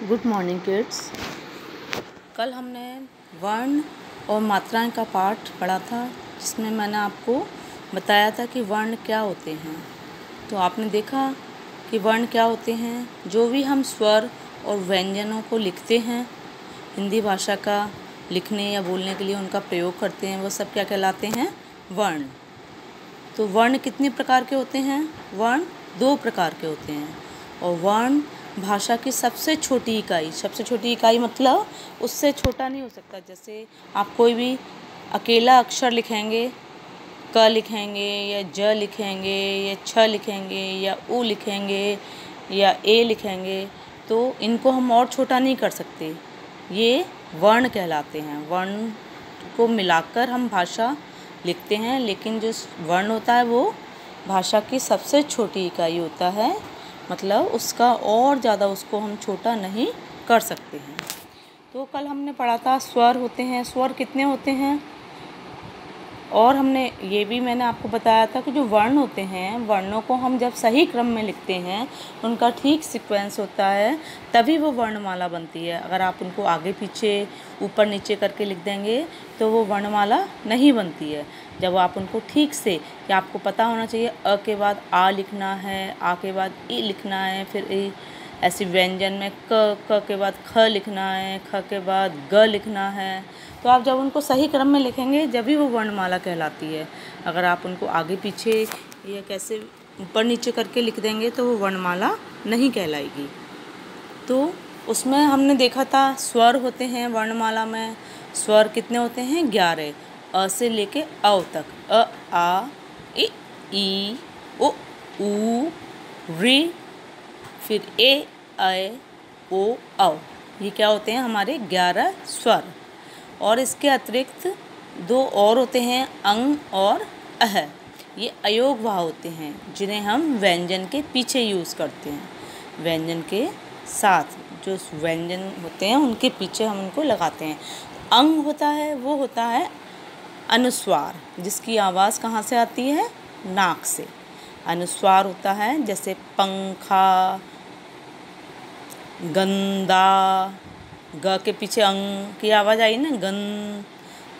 Good morning kids. कल हमने वर्ण और मात्राएं का पाठ पढ़ा था, जिसमें मैंने आपको बताया था कि वर्ण क्या होते हैं। तो आपने देखा कि वर्ण क्या होते हैं। जो भी हम स्वर और व्यंजनों को लिखते हैं, हिंदी भाषा का लिखने या बोलने के लिए उनका प्रयोग करते हैं, वो सब क्या कहलाते हैं? वर्ण। तो वर्ण कितने प्रकार के होते हैं? वर्ण 2 प्रकार के होते हैं। और वर्ण भाषा की सबसे छोटी इकाई मतलब उससे छोटा नहीं हो सकता। जैसे आप कोई भी अकेला अक्षर लिखेंगे, क लिखेंगे या ज लिखेंगे या छ लिखेंगे या उ लिखेंगे या ए लिखेंगे, तो इनको हम और छोटा नहीं कर सकते। ये वर्ण कहलाते हैं। वर्ण को मिलाकर हम भाषा लिखते हैं, लेकिन जो वर्ण होता है वो भाषा की सबसे छोटी इकाई होता है, मतलब उसका और ज़्यादा उसको हम छोटा नहीं कर सकते हैं। तो कल हमने पढ़ा था स्वर होते हैं। स्वर कितने होते हैं? और हमने ये भी मैंने आपको बताया था कि जो वर्ण होते हैं, वर्णों को हम जब सही क्रम में लिखते हैं, उनका ठीक सीक्वेंस होता है, तभी वो वर्णमाला बनती है। अगर आप उनको आगे पीछे ऊपर नीचे करके लिख देंगे तो वो वर्णमाला नहीं बनती है। जब आप उनको ठीक से, कि आपको पता होना चाहिए अ के बाद आ लिखना है, आ के बाद ई लिखना है, फिर ई, ऐसी व्यंजन में क के बाद ख लिखना है, ख के बाद ग लिखना है। तो आप जब उनको सही क्रम में लिखेंगे जब भी वो वर्णमाला कहलाती है। अगर आप उनको आगे पीछे या कैसे ऊपर नीचे करके लिख देंगे तो वो वर्णमाला नहीं कहलाएगी। तो उसमें हमने देखा था स्वर होते हैं वर्णमाला में। स्वर कितने होते हैं? 11। अ से लेके औ तक। अ, आ, ई, उ, ऊ, ऋ, फिर ए, ऐ, ओ, औ। ये क्या होते हैं? हमारे 11 स्वर। और इसके अतिरिक्त 2 और होते हैं, अंग और अह। ये अयोग भाव होते हैं, जिन्हें हम व्यंजन के पीछे यूज़ करते हैं। व्यंजन के साथ जो व्यंजन होते हैं उनके पीछे हम उनको लगाते हैं। अंग होता है, वो होता है अनुस्वार, जिसकी आवाज़ कहाँ से आती है? नाक से। अनुस्वार होता है जैसे पंखा, गंदा, ग के पीछे अंग की आवाज़ आई ना, गन,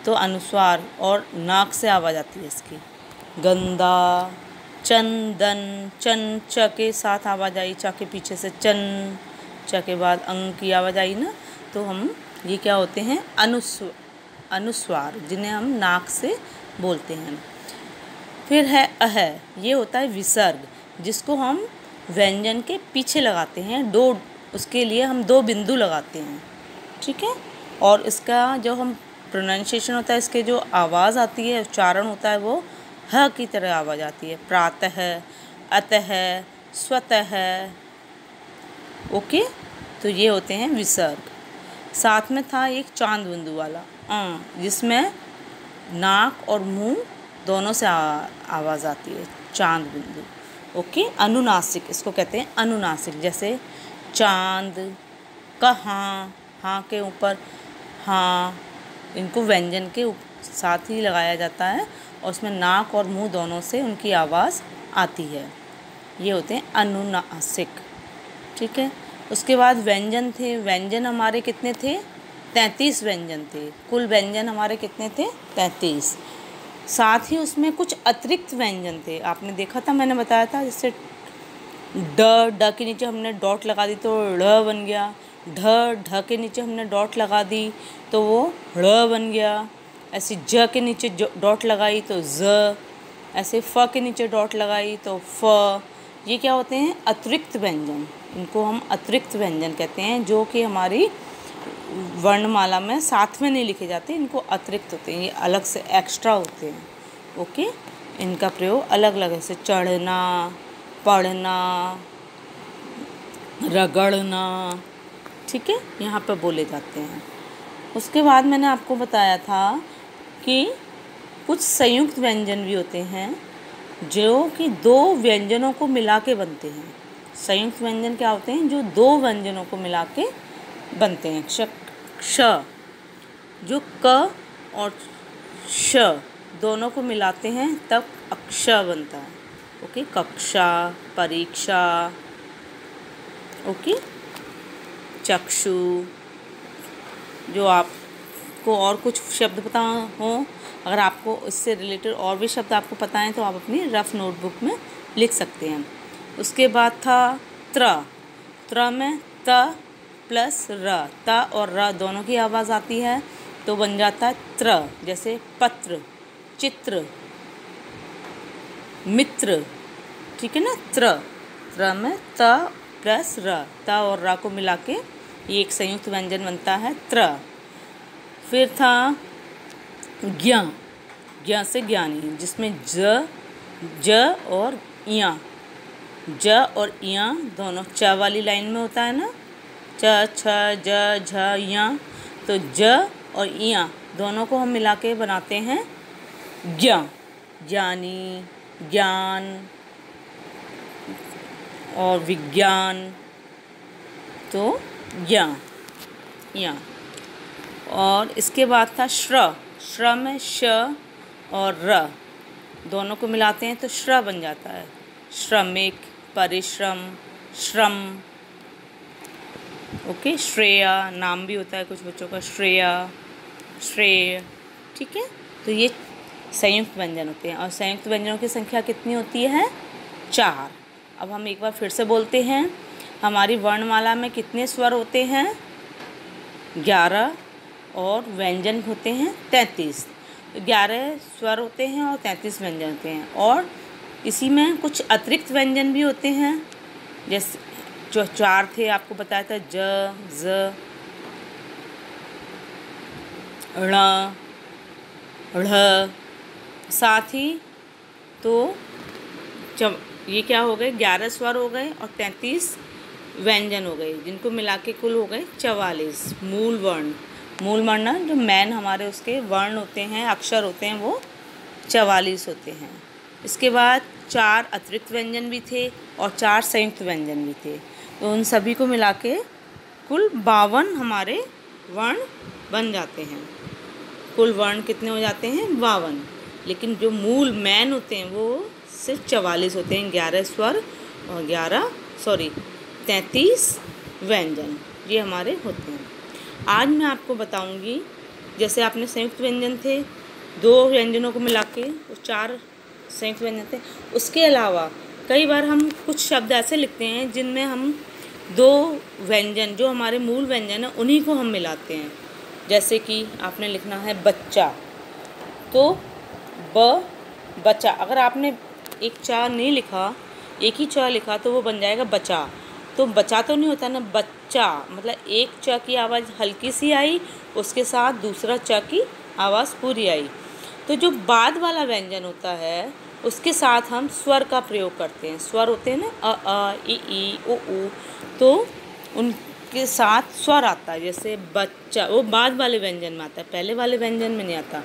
तो अनुस्वार और नाक से आवाज़ आती है इसकी। गंदा, चंदन, चन, च के साथ आवाज़ आई, च के पीछे से चन, च के बाद अंग की आवाज़ आई ना, तो हम ये क्या होते हैं? अनुस्वार, जिन्हें हम नाक से बोलते हैं। फिर है अह। ये होता है विसर्ग, जिसको हम व्यंजन के पीछे लगाते हैं। उसके लिए हम 2 बिंदु लगाते हैं, ठीक है। और इसका जो हम प्रोनाउंसिएशन होता है, इसके जो आवाज़ आती है, उच्चारण होता है, वो ह की तरह आवाज़ आती है। प्रातः, अतः, स्वतः। ओके, तो ये होते हैं विसर्ग। साथ में था एक चांद बिंदु वाला जिसमें नाक और मुंह दोनों से आवाज़ आती है, चांद बिंदु। ओके, अनुनासिक, इसको कहते हैं अनुनासिक। जैसे चांद, कहाँ, हाँ के ऊपर हाँ, इनको व्यंजन के साथ ही लगाया जाता है और उसमें नाक और मुंह दोनों से उनकी आवाज़ आती है। ये होते हैं अनुनासिक, ठीक है। उसके बाद व्यंजन थे। व्यंजन हमारे कितने थे? 33 व्यंजन थे। कुल व्यंजन हमारे कितने थे? 33। साथ ही उसमें कुछ अतिरिक्त व्यंजन थे। आपने देखा था, मैंने बताया था, जैसे ड के नीचे हमने डॉट लगा दी तो ड़ बन गया। ढ के नीचे हमने डॉट लगा दी तो वो ड़ बन गया। ऐसे ज के नीचे डॉट लगाई तो ज। ऐसे फ के नीचे डॉट लगाई तो फ। ये क्या होते हैं? अतिरिक्त व्यंजन। इनको हम अतिरिक्त व्यंजन कहते हैं, जो कि हमारी वर्णमाला में साथ में नहीं लिखे जाते, इनको अतिरिक्त होते हैं, ये अलग से एक्स्ट्रा होते हैं। ओके, इनका प्रयोग अलग अलग है, जैसे चढ़ना, पढ़ना, रगड़ना, ठीक है, यहाँ पर बोले जाते हैं। उसके बाद मैंने आपको बताया था कि कुछ संयुक्त व्यंजन भी होते हैं, जो कि 2 व्यंजनों को मिला के बनते हैं। संयुक्त व्यंजन क्या होते हैं? जो 2 व्यंजनों को मिला के बनते हैं। क्ष, जो क और श दोनों को मिलाते हैं तब अक्ष बनता है। ओके, कक्षा, परीक्षा। ओके, चक्षु। जो आपको और कुछ शब्द पता हो, अगर आपको इससे रिलेटेड और भी शब्द आपको पता हैं तो आप अपनी रफ नोटबुक में लिख सकते हैं। उसके बाद था त्र में त प्लस र, त और र दोनों की आवाज़ आती है तो बन जाता है त्र। जैसे पत्र, चित्र, मित्र, ठीक है ना। त्र में त प्लस र, त और र को मिला के ये एक संयुक्त व्यंजन बनता है त्र। फिर था ज्ञ से ज्ञानी, जिसमें ज और इया, ज और इया दोनों च वाली लाइन में होता है ना, च छ ज झ इया, तो ज और इया दोनों को हम मिला के बनाते हैं ज्ञ। ज्ञानी, ज्ञान और विज्ञान, तो ज्ञ। और इसके बाद था श्र में श और र दोनों को मिलाते हैं तो श्र बन जाता है। श्रमिक, परिश्रम, श्रम। ओके। श्रेया नाम भी होता है कुछ बच्चों का, श्रेया, श्रेय, ठीक है। तो ये संयुक्त व्यंजन होते हैं और संयुक्त व्यंजनों की संख्या कितनी होती है? 4। अब हम एक बार फिर से बोलते हैं, हमारी वर्णमाला में कितने स्वर होते हैं? 11 और व्यंजन होते हैं 33। 11 स्वर होते हैं और 33 व्यंजन होते हैं। और इसी में कुछ अतिरिक्त व्यंजन भी होते हैं, जैसे जो 4 थे आपको बताया था, ज, ज, ण, ढ़। साथ ही तो जब ये क्या हो गए, 11 स्वर हो गए और 33 व्यंजन हो गए, जिनको मिला के कुल हो गए 44 मूल वर्ण जो मैन हमारे उसके वर्ण होते हैं, अक्षर होते हैं, वो 44 होते हैं। इसके बाद 4 अतिरिक्त व्यंजन भी थे और 4 संयुक्त व्यंजन भी थे, तो उन सभी को मिला के कुल 52 हमारे वर्ण बन जाते हैं। कुल वर्ण कितने हो जाते हैं? 52। लेकिन जो मूल मैन होते हैं वो सिर्फ 44 होते हैं, 11 स्वर और 33 व्यंजन, ये हमारे होते हैं। आज मैं आपको बताऊंगी, जैसे आपने संयुक्त व्यंजन थे, 2 व्यंजनों को मिला के 4 संयुक्त व्यंजन थे। उसके अलावा कई बार हम कुछ शब्द ऐसे लिखते हैं जिनमें हम 2 व्यंजन जो हमारे मूल व्यंजन हैं उन्हीं को हम मिलाते हैं। जैसे कि आपने लिखना है बच्चा, तो बचा। अगर आपने एक चा नहीं लिखा, एक ही चा लिखा, तो वो बन जाएगा बचा। तो बचा तो नहीं होता ना, बच्चा, मतलब एक च की आवाज़ हल्की सी आई, उसके साथ दूसरा च की आवाज़ पूरी आई। तो जो बाद वाला व्यंजन होता है उसके साथ हम स्वर का प्रयोग करते हैं। स्वर होते हैं ना, अ, ई, उ, तो उनके साथ स्वर आता है। जैसे बच्चा, वो बाद वाले व्यंजन में आता है, पहले वाले व्यंजन में नहीं आता।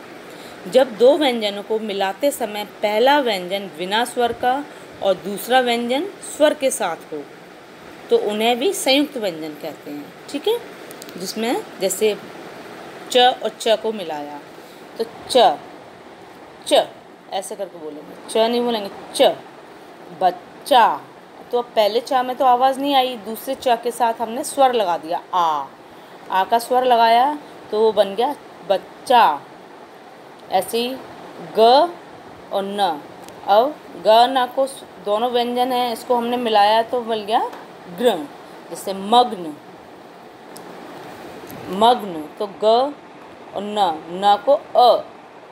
जब 2 व्यंजनों को मिलाते समय पहला व्यंजन बिना स्वर का और दूसरा व्यंजन स्वर के साथ हो तो उन्हें भी संयुक्त व्यंजन कहते हैं, ठीक है। जिसमें जैसे च और च को मिलाया तो च ऐसे करके बोलेंगे, च नहीं बोलेंगे, च, बच्चा। तो अब पहले च में तो आवाज़ नहीं आई, दूसरे च के साथ हमने स्वर लगा दिया, आ का स्वर लगाया तो वो बन गया बच्चा। ऐसे ही ग और न, अब ग न को दोनों व्यंजन हैं, इसको हमने मिलाया तो बन गया ग्र। जैसे मग्न, तो ग और न को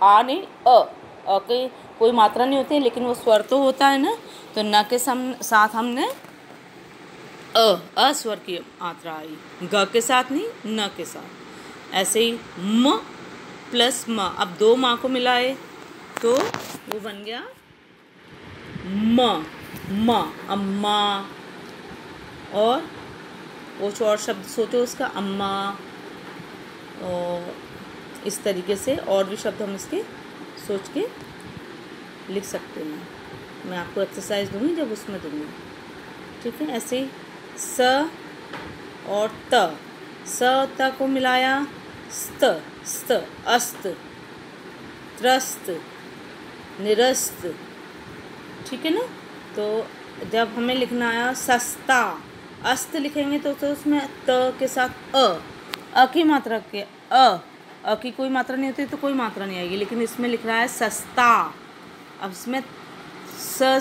आ नहीं, अ की कोई मात्रा नहीं होती, लेकिन वो स्वर तो होता है ना, तो न के साथ हमने अ स्वर की मात्रा आई, ग के साथ नहीं, न के साथ। ऐसे ही म प्लस म, अब 2 माँ को मिलाए तो वो बन गया म, अम्मा। और वो और शब्द सोचो उसका, अम्मा। और इस तरीके से और भी शब्द हम इसके सोच के लिख सकते हैं। मैं आपको एक्सरसाइज दूँगी जब उसमें दूँगी, ठीक है। ऐसे ही स और त, स और त को मिलाया स्त, अस्त, त्रस्त, निरस्त, ठीक है ना। तो जब हमें लिखना आया सस्ता, अस्त लिखेंगे तो उसमें त के साथ अ की मात्रा के अ की कोई मात्रा नहीं होती तो कोई मात्रा नहीं आएगी, लेकिन इसमें लिख रहा है सस्ता। अब इसमें स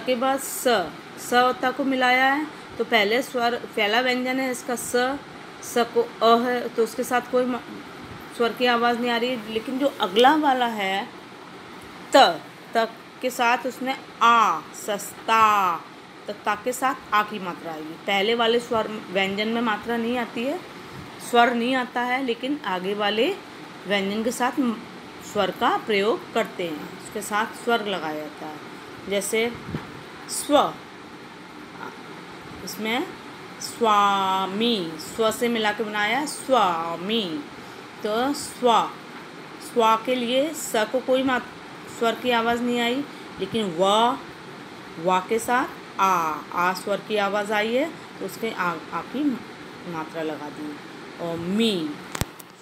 के बाद स को मिलाया है तो पहले स्वर, पहला व्यंजन है इसका स को अ है तो उसके साथ कोई स्वर की आवाज़ नहीं आ रही है, लेकिन जो अगला वाला है त के साथ उसमें आ, सस्ता, तो ता के साथ आ की मात्रा आएगी। पहले वाले स्वर व्यंजन में मात्रा नहीं आती है, स्वर नहीं आता है, लेकिन आगे वाले व्यंजन के साथ स्वर का प्रयोग करते हैं, उसके साथ स्वर लगाया जाता है। जैसे स्व, इसमें स्वामी, स्व से मिला के बनाया स्वामी, तो स्वा के लिए स को कोई स्वर की आवाज़ नहीं आई, लेकिन वा के साथ आ स्वर की आवाज़ आई है तो उसके आ की मात्रा लगा दी। और मी,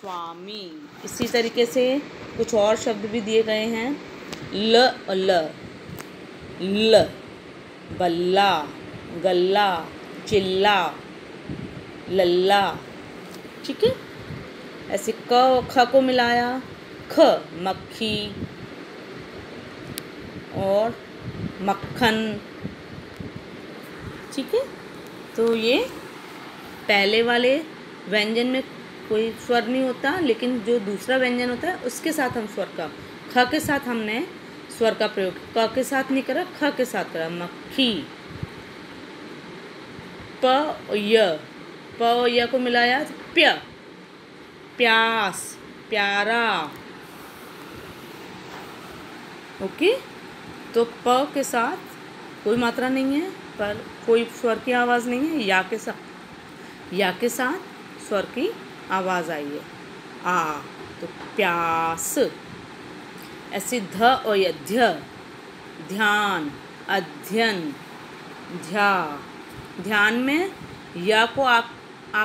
स्वामी। इसी तरीके से कुछ और शब्द भी दिए गए हैं। ल, बल्ला, गल्ला, चिल्ला, लल्ला, ठीक है। ऐसे क और ख को मिलाया, ख, मक्खी और मक्खन, ठीक है। तो ये पहले वाले व्यंजन में कोई स्वर नहीं होता, लेकिन जो दूसरा व्यंजन होता है उसके साथ हम स्वर का, ख के साथ हमने स्वर का प्रयोग क के साथ नहीं करा, ख के साथ करा। मक्खी, प और य को मिलाया तो प्यास, प्यारा, ओके। तो प के साथ कोई मात्रा नहीं है पर कोई स्वर की आवाज़ नहीं है, या के साथ स्वर की आवाज़ आई है, आ, तो प्यास। ऐसे ध और ध्य, ध्यान, अध्ययन, ध्यान में या को आ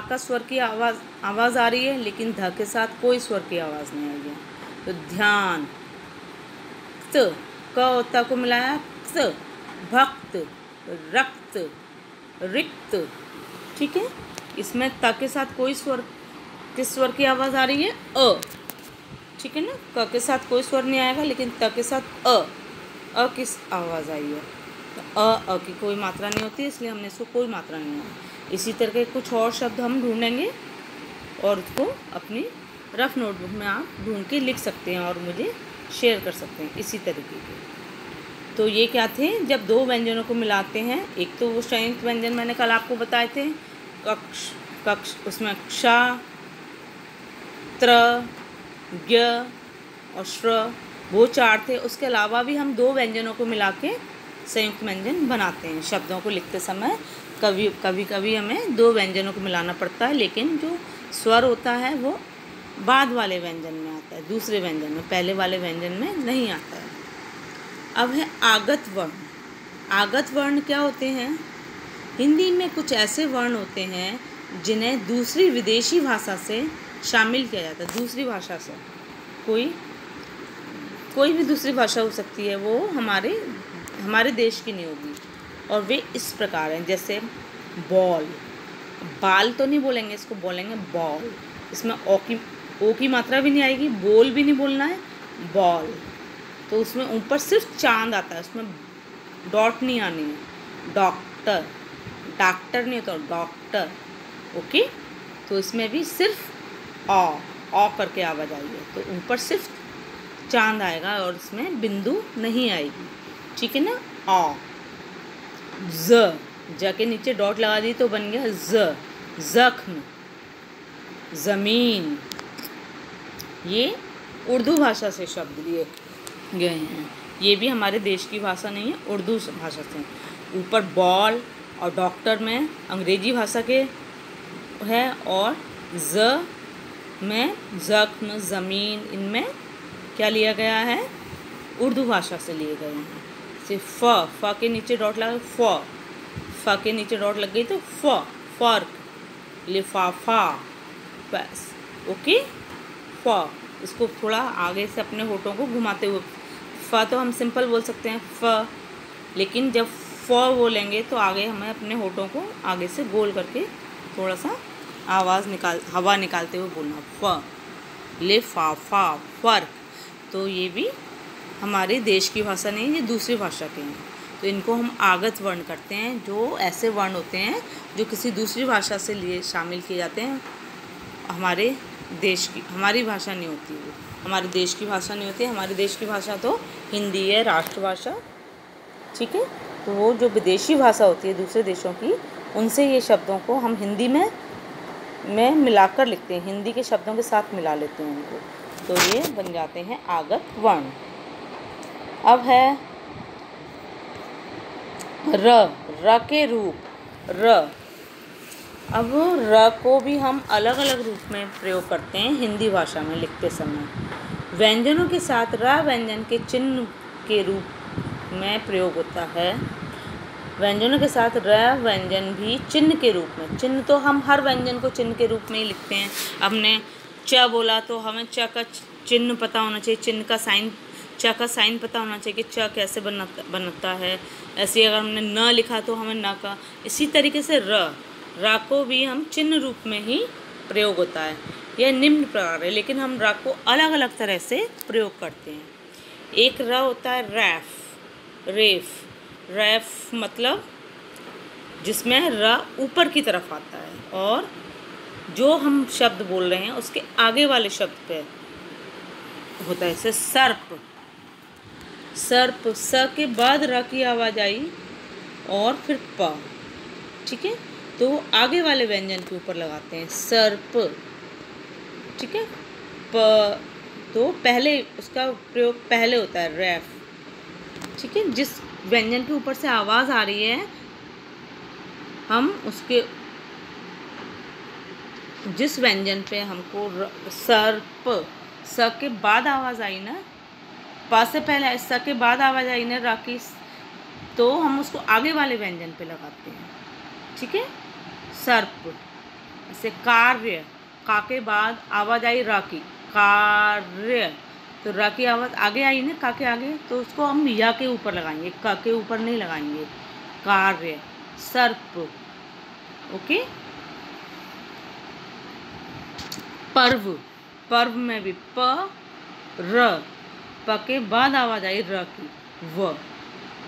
का स्वर की आवाज़ आ रही है, लेकिन ध के साथ कोई स्वर की आवाज़ नहीं आई है, तो ध्यान। क और त को मिलाया, भक्त, रक्त, रिक्त, ठीक है। इसमें त के साथ कोई स्वर, किस स्वर की आवाज़ आ रही है, अ, ठीक है ना। क के साथ कोई स्वर नहीं आएगा, लेकिन त के साथ अ किस आवाज़ आई है, तो अ की कोई मात्रा नहीं होती, इसलिए हमने इसको कोई मात्रा नहीं है। इसी तरह के कुछ और शब्द हम ढूंढेंगे और उसको अपनी रफ नोटबुक में आप ढूंढ के लिख सकते हैं और मुझे शेयर कर सकते हैं इसी तरीके के। तो ये क्या थे, जब दो व्यंजनों को मिलाते हैं, एक तो वो संयुक्त व्यंजन मैंने कल आपको बताए थे, कक्ष, उसमें क्ष, त्र, ज्ञ और श्र, वो चार थे। उसके अलावा भी हम दो व्यंजनों को मिला के संयुक्त व्यंजन बनाते हैं। शब्दों को लिखते समय कभी हमें दो व्यंजनों को मिलाना पड़ता है, लेकिन जो स्वर होता है वो बाद वाले व्यंजन में आता है, दूसरे व्यंजन में, पहले वाले व्यंजन में नहीं आता है। अब है आगत वर्ण। आगत वर्ण क्या होते हैं? हिंदी में कुछ ऐसे वर्ण होते हैं जिन्हें दूसरी विदेशी भाषा से शामिल किया जाता है। दूसरी भाषा से, कोई भी दूसरी भाषा हो सकती है, वो हमारे देश की नहीं होगी, और वे इस प्रकार हैं। जैसे बॉल, बाल तो नहीं बोलेंगे, इसको बोलेंगे बॉल। इसमें ओ की मात्रा भी नहीं आएगी, बोल भी नहीं बोलना है, बॉल। तो उसमें ऊपर सिर्फ चांद आता है, उसमें डॉट नहीं आनी है। डॉक्टर, डॉक्टर नहीं होता, डॉक्टर, ओके। तो इसमें भी सिर्फ ऑ करके आवाज़ आई है, तो ऊपर सिर्फ चांद आएगा और इसमें बिंदु नहीं आएगी, ठीक है ना। ऑ, ज के नीचे डॉट लगा दी तो बन गया ज, जख्म, ज़मीन। ये उर्दू भाषा से शब्द लिए गए हैं, ये भी हमारे देश की भाषा नहीं है, उर्दू भाषा से। ऊपर बॉल और डॉक्टर में अंग्रेजी भाषा के है, और ज में जख्म, ज़मीन, इनमें क्या लिया गया है, उर्दू भाषा से लिए गए हैं। सिर्फ फ के नीचे डॉट लगा, फ के नीचे डॉट लग गई तो फर्क, लिफाफा, बस, ओके। फ, इसको थोड़ा आगे से अपने होठों को घुमाते हुए, फ तो हम सिंपल बोल सकते हैं फ, लेकिन जब फ बोलेंगे तो आगे हमें अपने होठों को आगे से गोल करके थोड़ा सा हवा निकालते हुए बोलना, फ लिफाफा फर्क। तो ये भी हमारे देश की भाषा नहीं, ये दूसरी भाषा के हैं। तो इनको हम आगत वर्ण करते हैं, जो ऐसे वर्ण होते हैं जो किसी दूसरी भाषा से लिए शामिल किए जाते हैं। हमारे देश की, हमारी भाषा नहीं होती, वो हमारे देश की भाषा नहीं होती। हमारे देश की भाषा तो हिंदी है, राष्ट्रभाषा, ठीक है। तो वो जो विदेशी भाषा होती है दूसरे देशों की, उनसे ये शब्दों को हम हिंदी में मिलाकर लिखते हैं, हिंदी के शब्दों के साथ मिला लेते हैं उनको, तो ये बन जाते हैं आगत वर्ण। अब है र के रूप र। अब र को भी हम अलग अलग रूप में प्रयोग करते हैं हिंदी भाषा में लिखते समय। व्यंजनों के साथ र व्यंजन के चिन्ह के रूप में प्रयोग होता है। व्यंजनों के साथ र व्यंजन भी चिन्ह के रूप में, चिन्ह तो हम हर व्यंजन को चिन्ह के रूप में ही लिखते हैं। हमने च बोला तो हमें च का चिन्ह पता होना चाहिए, चिन्ह का साइन, च का साइन पता होना चाहिए कि च कैसे बनता है। ऐसे अगर हमने न लिखा तो हमें न का, इसी तरीके से र को भी हम चिन्ह रूप में ही प्रयोग होता है। यह निम्न प्रकार है, लेकिन हम र को अलग अलग तरह से प्रयोग करते हैं। एक र होता है रैफ, रेफ। रैफ मतलब जिसमें र ऊपर की तरफ आता है और जो हम शब्द बोल रहे हैं उसके आगे वाले शब्द पे होता है। जैसे सर्प, सर्प, स के बाद र की आवाज़ आई और फिर प, ठीक है, तो आगे वाले व्यंजन के ऊपर लगाते हैं, सर्प, ठीक है। प तो पहले उसका प्रयोग पहले होता है, रैफ, ठीक है। जिस व्यंजन के ऊपर से आवाज़ आ रही है, हम उसके जिस व्यंजन पे हमको सर्प, स के बाद आवाज़ आई ना, प से पहले स के बाद आवाज़ आई ना र की, तो हम उसको आगे वाले व्यंजन पे लगाते हैं, ठीक है। सर्प। ऐसे कार्य, का के बाद आवाज़ आई र की, कार्य, तो र की आवाज़ आगे आई ना का के आगे, तो उसको हम या के ऊपर लगाएंगे, क के ऊपर नहीं लगाएंगे। कार्य, सर्प, ओके। पर्व, पर्व में भी प र, प के बाद आवाज़ आई र की, व।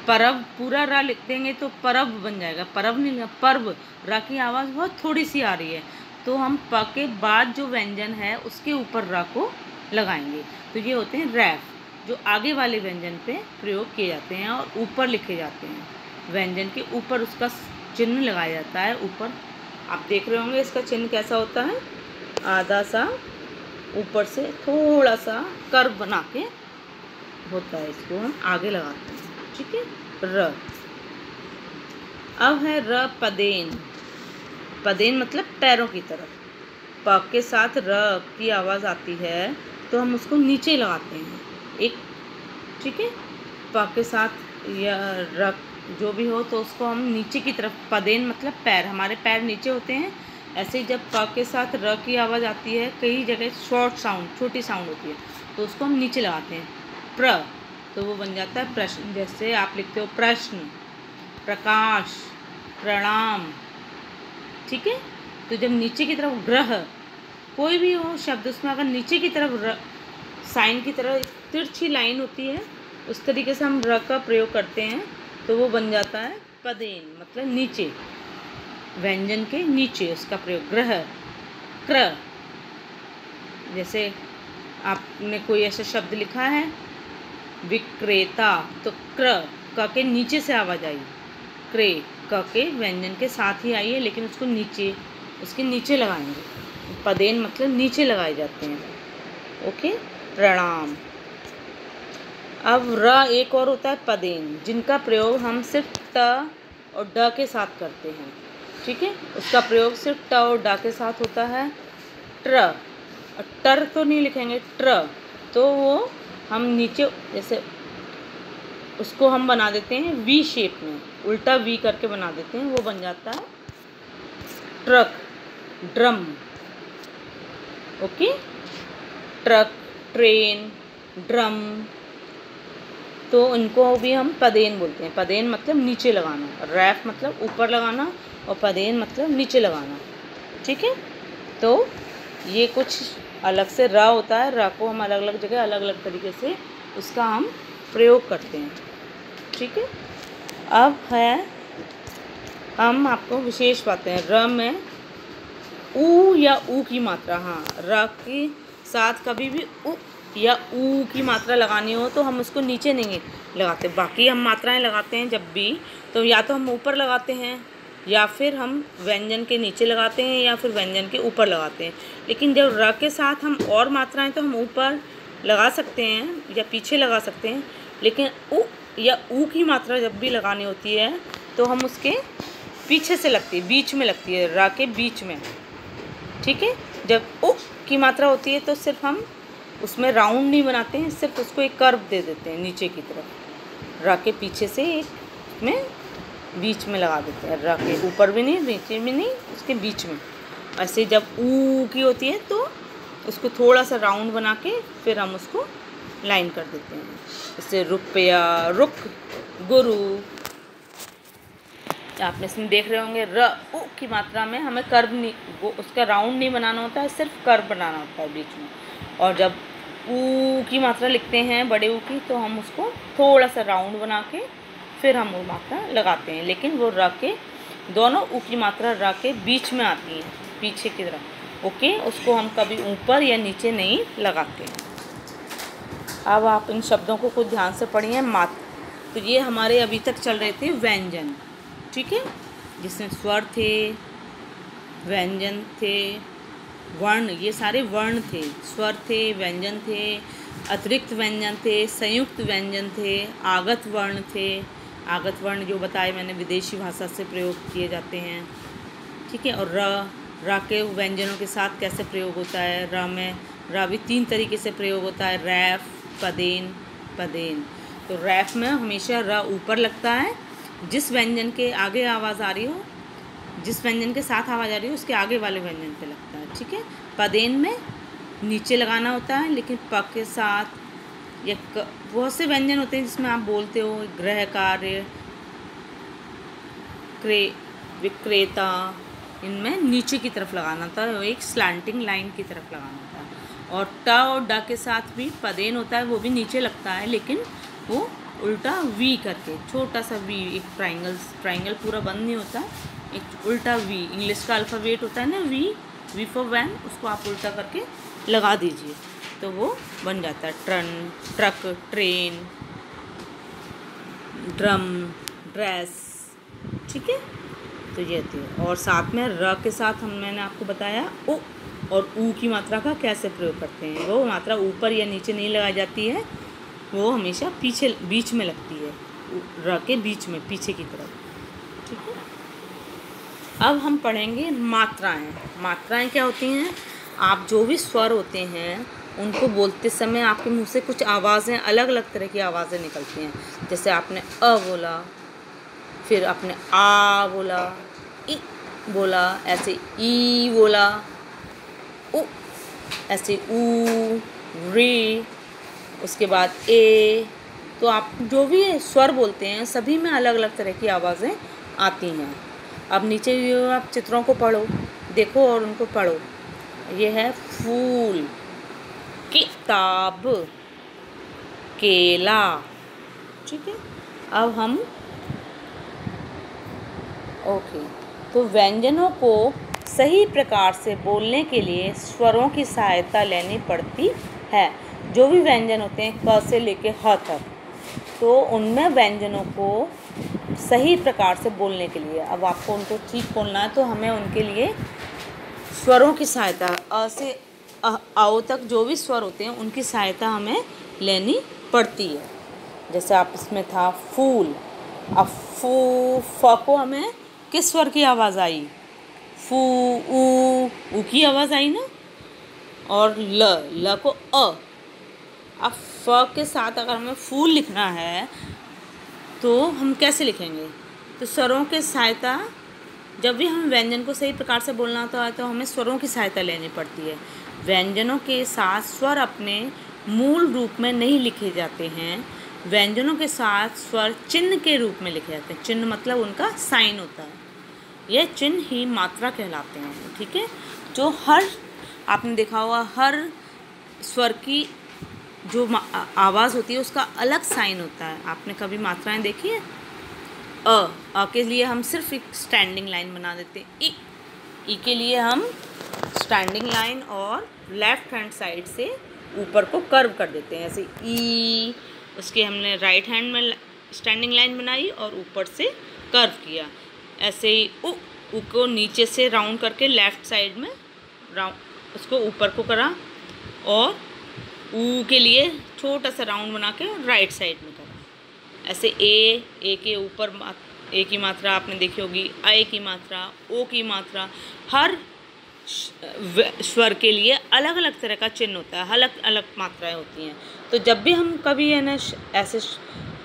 परव, पूरा र लिख देंगे तो परव बन जाएगा, परव नहीं, पर्व, र की आवाज़ बहुत थोड़ी सी आ रही है, तो हम प के बाद जो व्यंजन है उसके ऊपर र को लगाएंगे। तो ये होते हैं रैफ, जो आगे वाले व्यंजन पे प्रयोग किए जाते हैं और ऊपर लिखे जाते हैं। व्यंजन के ऊपर उसका चिन्ह लगाया जाता है। ऊपर आप देख रहे होंगे इसका चिन्ह कैसा होता है, आधा सा ऊपर से थोड़ा सा कर्व बना के होता है, इसको हम आगे लगाते हैं, ठीक है। र। अब है र पदेन। पदेन मतलब पैरों की तरफ। प के साथ र की आवाज़ आती है तो हम उसको नीचे लगाते हैं, एक, ठीक है। प के साथ या र जो भी हो तो उसको हम नीचे की तरफ, पदेन मतलब पैर, हमारे पैर नीचे होते हैं। ऐसे ही जब प के साथ र की आवाज़ आती है, कई जगह शॉर्ट साउंड, छोटी साउंड होती है, तो उसको हम नीचे लगाते हैं। प्र, तो वो बन जाता है प्रश्न। जैसे आप लिखते हो प्रश्न, प्रकाश, प्रणाम, ठीक है। तो जब नीचे की तरफ ग्रह, कोई भी हो शब्द, उसमें अगर नीचे की तरफ साइन की तरह तिरछी लाइन होती है, उस तरीके से हम र का प्रयोग करते हैं, तो वो बन जाता है पदेन, मतलब नीचे, व्यंजन के नीचे उसका प्रयोग। ग्रह, क्र, जैसे आपने कोई ऐसा शब्द लिखा है विक्रेता, तो क्र, क के नीचे से आवाज़ आई, क्रे, क के व्यंजन के साथ ही आई है लेकिन उसको नीचे, उसके नीचे लगाएंगे। पदेन मतलब नीचे लगाए जाते हैं, ओके। प्रणाम। अब र एक और होता है पदेन, जिनका प्रयोग हम सिर्फ ट और ड के साथ करते हैं, ठीक है। उसका प्रयोग सिर्फ ट और ड के साथ होता है। ट्र, टर तो नहीं लिखेंगे, ट्र, तो वो हम नीचे, जैसे उसको हम बना देते हैं वी शेप में, उल्टा वी करके बना देते हैं, वो बन जाता है truck, drum, okay. Truck, train, drum, तो इनको भी हम पदेन बोलते हैं। पदेन मतलब नीचे लगाना, रैफ मतलब ऊपर लगाना और पदेन मतलब नीचे लगाना। ठीक है, तो ये कुछ अलग से र होता है। र को हम अलग अलग जगह अलग अलग तरीके से उसका हम प्रयोग करते हैं। ठीक है, अब है हम आपको विशेष बातें। र में ऊ या ऊ की मात्रा, हाँ, र के साथ कभी भी ऊ या ऊ की मात्रा लगानी हो तो हम उसको नीचे नहीं लगाते। बाकी हम मात्राएं लगाते हैं जब भी, तो या तो हम ऊपर लगाते हैं या फिर हम व्यंजन के नीचे लगाते हैं या फिर व्यंजन के ऊपर लगाते हैं। लेकिन जब र के साथ हम और मात्राएं तो हम ऊपर लगा सकते हैं या पीछे लगा सकते हैं। लेकिन ऊ या ऊ की मात्रा जब भी लगानी होती है तो हम उसके पीछे से लगती है, बीच में लगती है, र के बीच में। ठीक है, जब ऊ की मात्रा होती है तो सिर्फ हम उसमें राउंड नहीं बनाते हैं, सिर्फ उसको एक कर्व दे देते हैं नीचे की तरफ। र के पीछे से एक में बीच में लगा देते हैं, र के ऊपर भी नहीं नीचे भी नहीं, उसके बीच में। ऐसे जब ऊ की होती है तो उसको थोड़ा सा राउंड बना के फिर हम उसको लाइन कर देते हैं। जैसे रुपया, रुक, गुरु। आपने इसमें देख रहे होंगे र ऊ की मात्रा में हमें कर्व नहीं, वो उसका राउंड नहीं बनाना होता है, सिर्फ कर्व बनाना होता है बीच में। और जब ऊ की मात्रा लिखते हैं बड़े ऊ की तो हम उसको थोड़ा सा राउंड बना के फिर हम वो मात्रा लगाते हैं। लेकिन वो र के दोनों ऊ की मात्रा र के बीच में आती है, पीछे की तरफ। ओके, उसको हम कभी ऊपर या नीचे नहीं लगाते हैं। अब आप इन शब्दों को कुछ ध्यान से पढ़िए। तो ये हमारे अभी तक चल रहे थे व्यंजन। ठीक है, जिसमें स्वर थे, व्यंजन थे, वर्ण, ये सारे वर्ण थे। स्वर थे, व्यंजन थे, अतिरिक्त व्यंजन थे, संयुक्त व्यंजन थे, आगत वर्ण थे। आगत वर्ण जो बताए मैंने विदेशी भाषा से प्रयोग किए जाते हैं। ठीक है, और र के व्यंजनों के साथ कैसे प्रयोग होता है। र में र भी 3 तरीके से प्रयोग होता है, रैफ, पदेन, पदेन। तो रैफ में हमेशा र ऊपर लगता है, जिस व्यंजन के आगे आवाज़ आ रही हो, जिस व्यंजन के साथ आवाज़ आ रही हो उसके आगे वाले व्यंजन पे लगता है। ठीक है, पदेन में नीचे लगाना होता है, लेकिन प के साथ या बहुत से व्यंजन होते हैं जिसमें आप बोलते हो गृह कार्य, विक्रेता, इनमें नीचे की तरफ लगाना होता है, एक स्लैंटिंग लाइन की तरफ लगाना होता है। और ट और ड के साथ भी पदेन होता है, वो भी नीचे लगता है, लेकिन वो उल्टा वी करके, छोटा सा वी, एक ट्राइंगल पूरा बंद नहीं होता, एक उल्टा वी। इंग्लिश का अल्फ़ाबेट होता है ना वी फॉर वैन, उसको आप उल्टा करके लगा दीजिए तो वो बन जाता है turn, truck, train, drum, dress. ठीक है, तो ये थी। और साथ में र के साथ मैंने आपको बताया उ और ऊ की मात्रा का कैसे प्रयोग करते हैं। वो मात्रा ऊपर या नीचे नहीं लगाई जाती है, वो हमेशा पीछे बीच में लगती है, र के बीच में, पीछे की तरफ। ठीक है, अब हम पढ़ेंगे मात्राएं। मात्राएं क्या होती हैं। आप जो भी स्वर होते हैं उनको बोलते समय आपके मुंह से कुछ आवाज़ें, अलग अलग तरह की आवाज़ें निकलती हैं। जैसे आपने अ बोला, फिर आपने आ बोला, इ बोला, ऐसे ई बोला, उ, ऐसे ऊ, रे, उसके बाद ए। तो आप जो भी स्वर बोलते हैं सभी में अलग अलग तरह की आवाज़ें आती हैं। अब नीचे आप चित्रों को पढ़ो, देखो और उनको पढ़ो। ये है फूल, किताब, केला। ठीक है, अब हम तो व्यंजनों को सही प्रकार से बोलने के लिए स्वरों की सहायता लेनी पड़ती है। जो भी व्यंजन होते हैं क से लेके ह तक, तो उनमें व्यंजनों को सही प्रकार से बोलने के लिए, अब आपको उनको ठीक बोलना है तो हमें उनके लिए स्वरों की सहायता, अ से आओ तक जो भी स्वर होते हैं उनकी सहायता हमें लेनी पड़ती है। जैसे आप इसमें था फूल, अब फ को हमें किस स्वर की आवाज़ आई, फू, ऊ की आवाज़ आई ना, और ल को अ। अब फ के साथ अगर हमें फूल लिखना है तो हम कैसे लिखेंगे। तो स्वरों के सहायता, जब भी हम व्यंजन को सही प्रकार से बोलना होता है तो हमें स्वरों की सहायता लेनी पड़ती है। व्यंजनों के साथ स्वर अपने मूल रूप में नहीं लिखे जाते हैं, व्यंजनों के साथ स्वर चिन्ह के रूप में लिखे जाते हैं। चिन्ह मतलब उनका साइन होता है। यह चिन्ह ही मात्रा कहलाते हैं। ठीक है, जो हर आपने देखा होगा हर स्वर की जो आवाज़ होती है उसका अलग साइन होता है। आपने कभी मात्राएं देखी है? अ के लिए हम सिर्फ एक स्टैंडिंग लाइन बना देते हैं। ई के लिए हम स्टैंडिंग लाइन और लेफ्ट हैंड साइड से ऊपर को कर्व कर देते हैं। ऐसे ई, उसके हमने राइट हैंड में स्टैंडिंग लाइन बनाई और ऊपर से कर्व किया। ऐसे ही उ को नीचे से राउंड करके लेफ्ट साइड में राउंड उसको ऊपर को करा और ऊ के लिए छोटा सा राउंड बना के राइट साइड में करा। ऐसे ए के ऊपर ए की मात्रा आपने देखी होगी, आई की मात्रा, ओ की मात्रा, हर स्वर के लिए अलग अलग तरह का चिन्ह होता है, अलग अलग मात्राएं होती हैं। तो जब भी हम कभी है ना ऐसे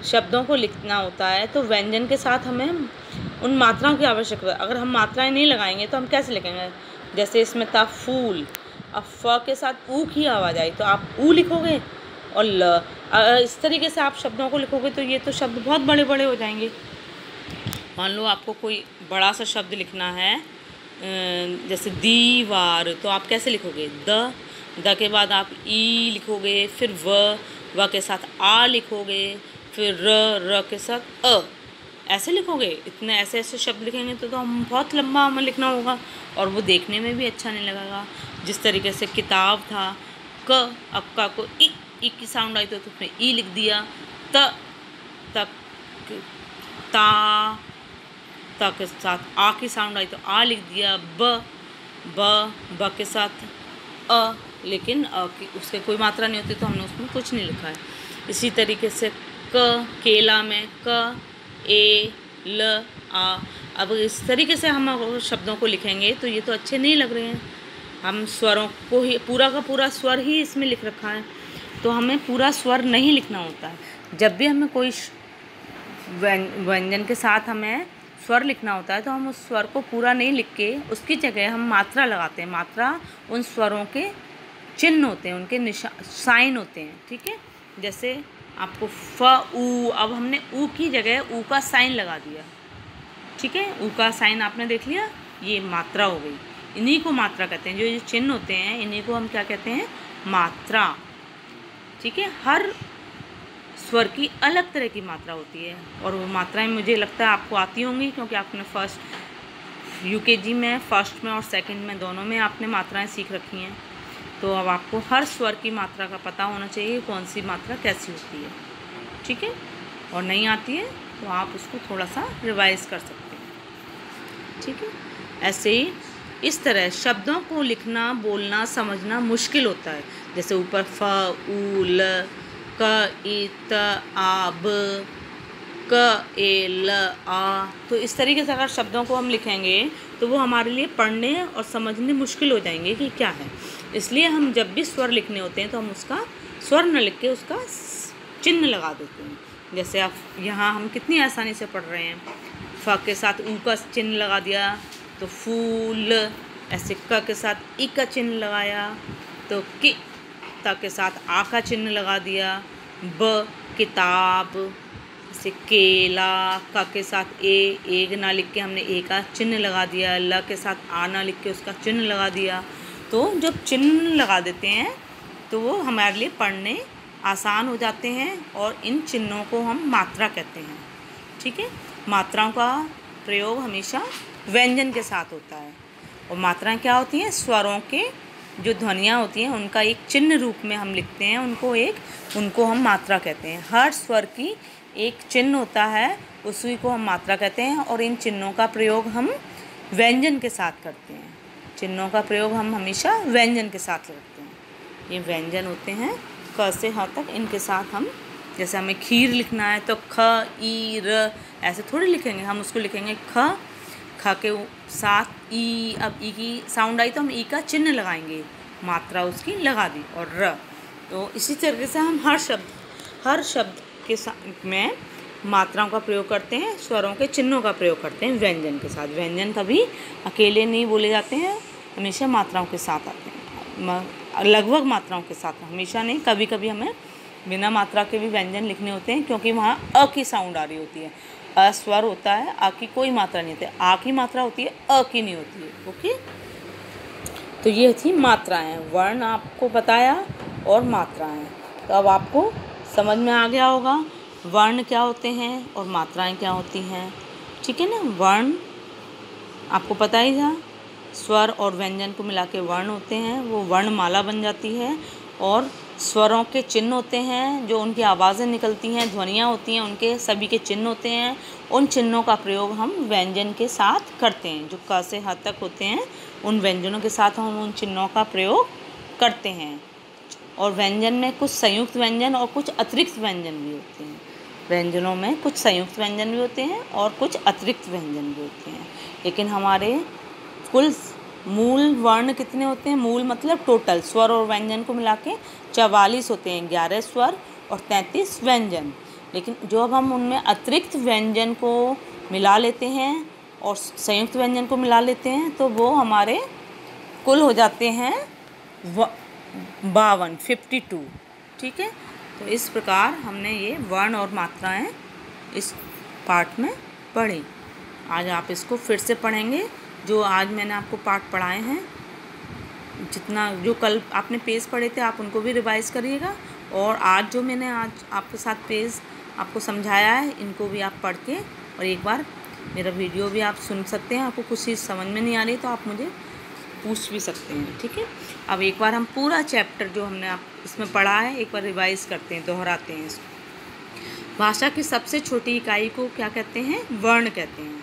शब्दों को लिखना होता है तो व्यंजन के साथ हमें उन मात्राओं की आवश्यकता है। अगर हम मात्राएं नहीं लगाएंगे तो हम कैसे लिखेंगे? जैसे इसमें था फूल, अब फ के साथ ऊ की आवाज़ आई तो आप ऊ लिखोगे और ल। इस तरीके से आप शब्दों को लिखोगे तो ये तो शब्द बहुत बड़े बड़े हो जाएंगे। मान लो आपको कोई बड़ा सा शब्द लिखना है जैसे दीवार, तो आप कैसे लिखोगे? द के बाद आप ई लिखोगे, फिर व के साथ आ लिखोगे, फिर र के साथ अ, ऐसे लिखोगे। इतने ऐसे ऐसे शब्द लिखेंगे तो हम बहुत लंबा हमें लिखना होगा और वो देखने में भी अच्छा नहीं लगेगा। जिस तरीके से किताब था क, अब का को ई की साउंड आई तो उसमें ई लिख दिया। तक ता के साथ आ की साउंड आई तो आ लिख दिया। ब के साथ अ, लेकिन उसके कोई मात्रा नहीं होती तो हमने उसमें कुछ नहीं लिखा है। इसी तरीके से केला में क, ए, ल, आ। अब इस तरीके से हम शब्दों को लिखेंगे तो ये तो अच्छे नहीं लग रहे हैं। हम स्वरों को ही पूरा का पूरा स्वर ही इसमें लिख रखा है तो हमें पूरा स्वर नहीं लिखना होता है। जब भी हमें कोई व्यंजन के साथ हमें स्वर लिखना होता है तो हम उस स्वर को पूरा नहीं लिख के उसकी जगह हम मात्रा लगाते हैं। मात्रा उन स्वरों के चिन्ह होते हैं, उनके साइन होते हैं। ठीक है, जैसे आपको फ ऊ, अब हमने ऊ की जगह ऊ का साइन लगा दिया। ठीक है, ऊ का साइन आपने देख लिया, ये मात्रा हो गई। इन्हीं को मात्रा कहते हैं। जो ये चिन्ह होते हैं इन्हीं को हम क्या कहते हैं? मात्रा। ठीक है, हर स्वर की अलग तरह की मात्रा होती है और वो मात्राएं मुझे लगता है आपको आती होंगी क्योंकि आपने फर्स्ट यूकेजी में, फर्स्ट में और सेकंड में दोनों में आपने मात्राएं सीख रखी हैं। तो अब आपको हर स्वर की मात्रा का पता होना चाहिए, कौन सी मात्रा कैसी होती है। ठीक है, और नहीं आती है तो आप उसको थोड़ा सा रिवाइज कर सकते हैं। ठीक है, ऐसे ही इस तरह शब्दों को लिखना, बोलना, समझना मुश्किल होता है। जैसे ऊपर फ ऊ ल, क ई त आ ब, क ए ल आ, तो इस तरीके से अगर शब्दों को हम लिखेंगे तो वो हमारे लिए पढ़ने और समझने मुश्किल हो जाएंगे कि क्या है। इसलिए हम जब भी स्वर लिखने होते हैं तो हम उसका स्वर न लिख के उसका चिन्ह लगा देते हैं। जैसे आप यहाँ हम कितनी आसानी से पढ़ रहे हैं, फ के साथ ऊ का चिन्ह लगा दिया तो फूल, ऐसे क के साथ ई का चिन्ह लगाया तो कि, त के साथ आ का चिन्ह लगा दिया, ब किताब, ऐसे केला, क के साथ ए ना लिख के हमने ए का चिन्ह लगा दिया, ल के साथ आ ना लिख के उसका चिन्ह लगा दिया। तो जब चिन्ह लगा देते हैं तो वो हमारे लिए पढ़ने आसान हो जाते हैं और इन चिन्हों को हम मात्रा कहते हैं। ठीक है, मात्राओं का प्रयोग हमेशा व्यंजन के साथ होता है और मात्राएं क्या होती हैं? स्वरों के जो ध्वनियाँ होती हैं उनका एक चिन्ह रूप में हम लिखते हैं, उनको हम मात्रा कहते हैं। हर स्वर की एक चिन्ह होता है, उसी को हम मात्रा कहते हैं और इन चिन्हों का प्रयोग हम व्यंजन के साथ करते हैं। चिन्हों का प्रयोग हम हमेशा व्यंजन के साथ करते हैं। ये व्यंजन होते हैं क से ह तक, इनके साथ हम, जैसे हमें खीर लिखना है तो ख ई र ऐसे थोड़ी लिखेंगे, हम उसको लिखेंगे ख के साथ ई। अब ई की साउंड आई तो हम ई का चिन्ह लगाएंगे, मात्रा उसकी लगा दी और र। तो इसी तरीके से हम हर शब्द के में मात्राओं का प्रयोग करते हैं, स्वरों के चिन्हों का प्रयोग करते हैं व्यंजन के साथ। व्यंजन कभी अकेले नहीं बोले जाते हैं, हमेशा मात्राओं के साथ आते हैं, लगभग मात्राओं के साथ, हमेशा नहीं, कभी कभी हमें बिना मात्रा के भी व्यंजन लिखने होते हैं, क्योंकि वहाँ अ की साउंड आ रही होती है। अ स्वर होता है, आ की कोई मात्रा नहीं होती, आ की मात्रा होती है, अ की नहीं होती है। ओके, तो ये थी मात्राएं, वर्ण आपको बताया और मात्राएं। तो अब आपको समझ में आ गया होगा वर्ण क्या होते हैं और मात्राएं क्या होती हैं। ठीक है ना। वर्ण आपको पता ही था, स्वर और व्यंजन को मिला के वर्ण होते हैं, वो वर्णमाला बन जाती है। और स्वरों के चिन्ह होते हैं, जो उनकी आवाज़ें निकलती हैं, ध्वनियाँ होती हैं, उनके सभी के चिन्ह होते हैं। उन चिन्हों का प्रयोग हम व्यंजन के साथ करते हैं, जो क से ह तक होते हैं, उन व्यंजनों के साथ हम उन चिन्हों का प्रयोग करते हैं। और व्यंजन में कुछ संयुक्त व्यंजन और कुछ अतिरिक्त व्यंजन भी होते हैं। व्यंजनों में कुछ संयुक्त व्यंजन भी होते हैं और कुछ अतिरिक्त व्यंजन भी होते हैं। लेकिन हमारे कुल मूल वर्ण कितने होते हैं? मूल मतलब टोटल स्वर और व्यंजन को मिला के 44 होते हैं, 11 स्वर और 33 व्यंजन। लेकिन जो अब हम उनमें अतिरिक्त व्यंजन को मिला लेते हैं और संयुक्त व्यंजन को मिला लेते हैं, तो वो हमारे कुल हो जाते हैं 52। ठीक है। तो इस प्रकार हमने ये वर्ण और मात्राएं इस पाठ में पढ़ी। आज आप इसको फिर से पढ़ेंगे, जो आज मैंने आपको पाठ पढ़ाए हैं। जितना जो कल आपने पेज पढ़े थे आप उनको भी रिवाइज करिएगा, और आज जो मैंने आज आपके साथ पेज आपको समझाया है, इनको भी आप पढ़ के और एक बार मेरा वीडियो भी आप सुन सकते हैं। आपको कुछ चीज़ समझ में नहीं आ रही तो आप मुझे पूछ भी सकते हैं। ठीक है। अब एक बार हम पूरा चैप्टर जो हमने आप इसमें पढ़ा है एक बार रिवाइज करते हैं, दोहराते हैं इसको। भाषा की सबसे छोटी इकाई को क्या कहते हैं? वर्ण कहते हैं।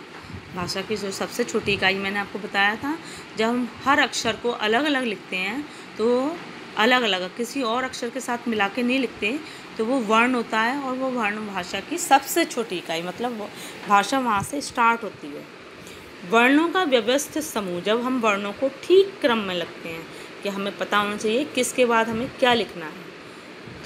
भाषा की जो सबसे छोटी इकाई मैंने आपको बताया था, जब हम हर अक्षर को अलग अलग लिखते हैं तो अलग अलग किसी और अक्षर के साथ मिला के नहीं लिखते, तो वो वर्ण होता है। और वो वर्ण भाषा की सबसे छोटी इकाई, मतलब भाषा वहाँ से स्टार्ट होती है। वर्णों का व्यवस्थित समूह, जब हम वर्णों को ठीक क्रम में लिखते हैं कि हमें पता होना चाहिए किसके बाद हमें क्या लिखना है,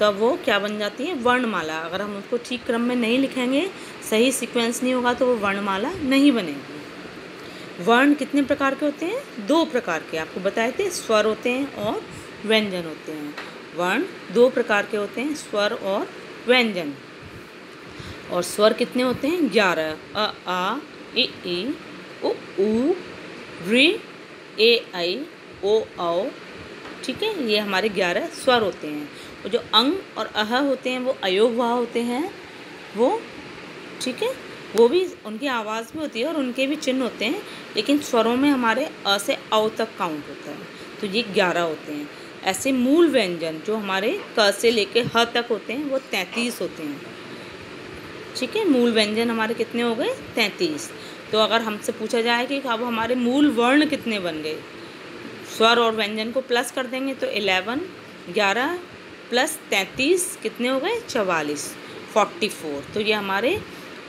तब वो क्या बन जाती है? वर्णमाला। अगर हम उसको ठीक क्रम में नहीं लिखेंगे, सही सीक्वेंस नहीं होगा, तो वो वर्णमाला नहीं बनेगी। वर्ण कितने प्रकार के होते हैं? 2 प्रकार के आपको बताए थे, स्वर होते हैं और व्यंजन होते हैं। वर्ण 2 प्रकार के होते हैं, स्वर और व्यंजन। और स्वर कितने होते हैं? 11। अ आ इ ई उ ऊ ऋ ए ऐ ओ औ। ठीक है, ये हमारे 11 स्वर होते हैं। और जो अंग और अह होते हैं वो अयोगवाह होते हैं वो। ठीक है, वो भी उनकी आवाज़ भी होती है और उनके भी चिन्ह होते हैं, लेकिन स्वरों में हमारे अ से औ तक काउंट होता है, तो ये 11 होते हैं। ऐसे मूल व्यंजन जो हमारे क से लेके ह तक होते हैं वो 33 होते हैं। ठीक है, मूल व्यंजन हमारे कितने हो गए? 33। तो अगर हमसे पूछा जाए कि अब हमारे मूल वर्ण कितने बन गए, स्वर और व्यंजन को प्लस कर देंगे तो 11 प्लस 33 कितने हो गए? 44, 44। तो ये हमारे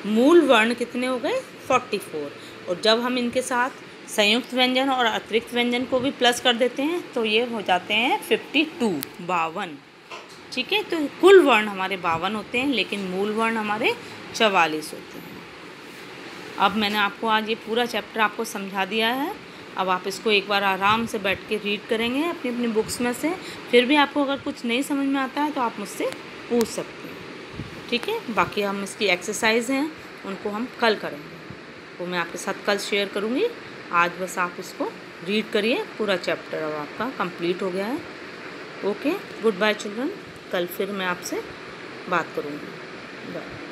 मूल वर्ण कितने हो गए? 44। और जब हम इनके साथ संयुक्त व्यंजन और अतिरिक्त व्यंजन को भी प्लस कर देते हैं तो ये हो जाते हैं 52, 52। ठीक है, तो कुल वर्ण हमारे 52 होते हैं, लेकिन मूल वर्ण हमारे 44 होते हैं। अब मैंने आपको आज ये पूरा चैप्टर आपको समझा दिया है। अब आप इसको एक बार आराम से बैठ के रीड करेंगे अपनी अपनी बुक्स में से। फिर भी आपको अगर कुछ नहीं समझ में आता है तो आप मुझसे पूछ सकते हैं। ठीक है, बाकी हम इसकी एक्सरसाइज हैं उनको हम कल करेंगे, वो मैं आपके साथ कल शेयर करूँगी। आज बस आप इसको रीड करिए, पूरा चैप्टर अब आपका कंप्लीट हो गया है। Okay, good bye children. कल फिर मैं आपसे बात करूँगी। बाय।